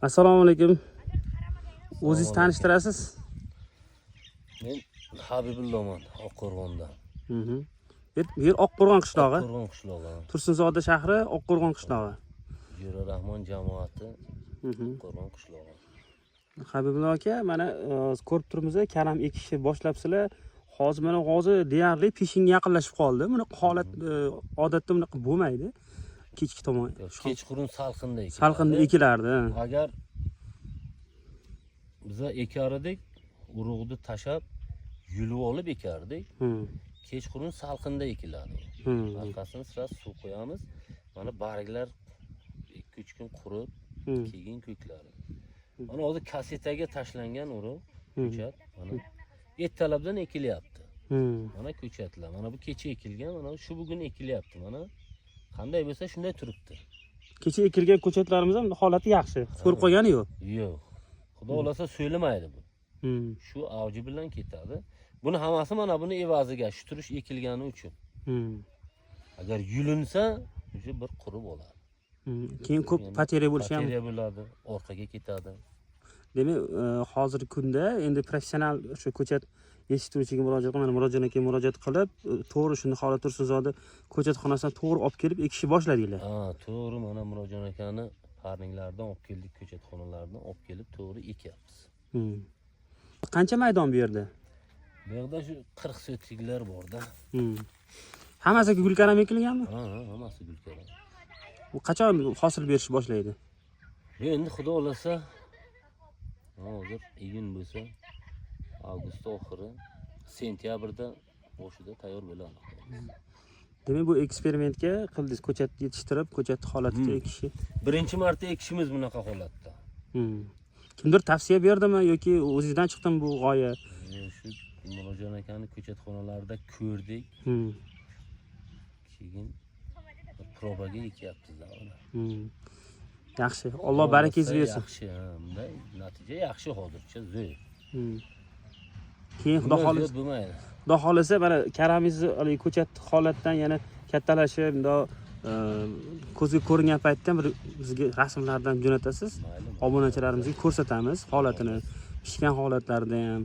Assalomu alaykum. O'zingizni tanishtirasiz? Men Habibullohman, Oqqo'rg'ondan. Bu yer Oqqo'rg'on qishlog'i. Oqqo'rg'on qishlog'i. Tursunzoda shahri, Oqqo'rg'on qishlog'i. Jo'rarahmon jamoati Oqqo'rg'on qishlog'i. Habibullo aka, mana ko'rib turibmiz, karam ekishni boshlabsizlar. Hozir mana deyarli peshinga yaqinlashib qoldi. Buni holat odatda bunaqa bo'lmaydi. Kechki tomon. Kechqurun salqinda ekilardi. Salqinda ekilardi. Agar biza ekar edik, urug'ni tashab, yulib olib ekardik. Kechqurun salqinda ekiladi. Orqasini sira suv qo'yamiz. Mana barglar 2-3 kun qurib, keyin ko'kladi. Mana hozir kasetaga tashlangan urug' ko'chat, mana ertalabdan ekilyapti. Mana ko'chatlar. Mana bu kecha ekilgan, mana shu bugun ekilyapti. Mana qanday bo'lsa shunday turibdi. Kecha ekilgan ko'chatlarimiz ham holati yaxshi. So'rib qolgani yo'q. Yo'q. Xudo xolasa so'ylamaydi bu. Shu avji bilan ketadi. Buni hammasi mana buni evaziga shu turish ekilgani uchun. Agar yulinsa, o'sha bir qurib oladi. Keyin ko'p pateriya bo'lishi ham. Pateriya bo'ladi, orqaga ketadi. Demak, hozirgi kunda endi professional o'sha ko'chat yetishtiruvchiga murojaat qilib, Murodjon aka murojaat qilib, to'g'ri shuni holat Tursunzoda ko'chatxonasidan to'g'ri olib kelib ekishni boshladinglar. Ha, to'g'ri, mana Murodjon akani parninglardan olib keldik, ko'chatxonalardan olib kelib to'g'ri ekyapmiz. Qancha maydon bu yerda? Bu yerda shu 40 sotiklar bor-da. Hammasi gulkaram ekilganmi? Ha, hammasi gulkaram. Bu qachon hosil berishni boshlaydi? Endi xudo xolasa hozir iyun bo'lsa, avgust oxiri, sentyabrda boshida tayyor bo'ladi. Demak, bu eksperimentga qildingiz, ko'chat yetishtirib, ko'chat holatiga ekishni. Birinchi marta ekishimiz bunaqa holatda. Kimdir tavsiya berdimi yoki o'zingizdan chiqdimi bu g'oya? Shu Murodjon akani ko'chatxonalarida ko'rdik. Keyin probaga ekyapmiz mana. Yaxshi. Alloh barakangizni bersin. Yaxshi, bunday natija yaxshi hozircha zo'r. Keyin xudo xolasa mana karamingizni ko'chat holatdan yana kattalashib, bundoq ko'zga ko'ringan paytda bir bizga rasmlardan jo'natasiz. Obunachilarimizga ko'rsatamiz holatini, pishgan holatlarida ham,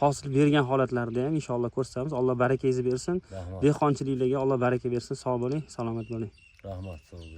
hosil bergan holatlarda ham inshaalloh ko'rsatamiz. Alloh barakangizni bersin. Dehqonchiliklarga Alloh baraka bersin. Sog' bo'ling, salomat bo'ling. Rahmat, sog' bo'ling.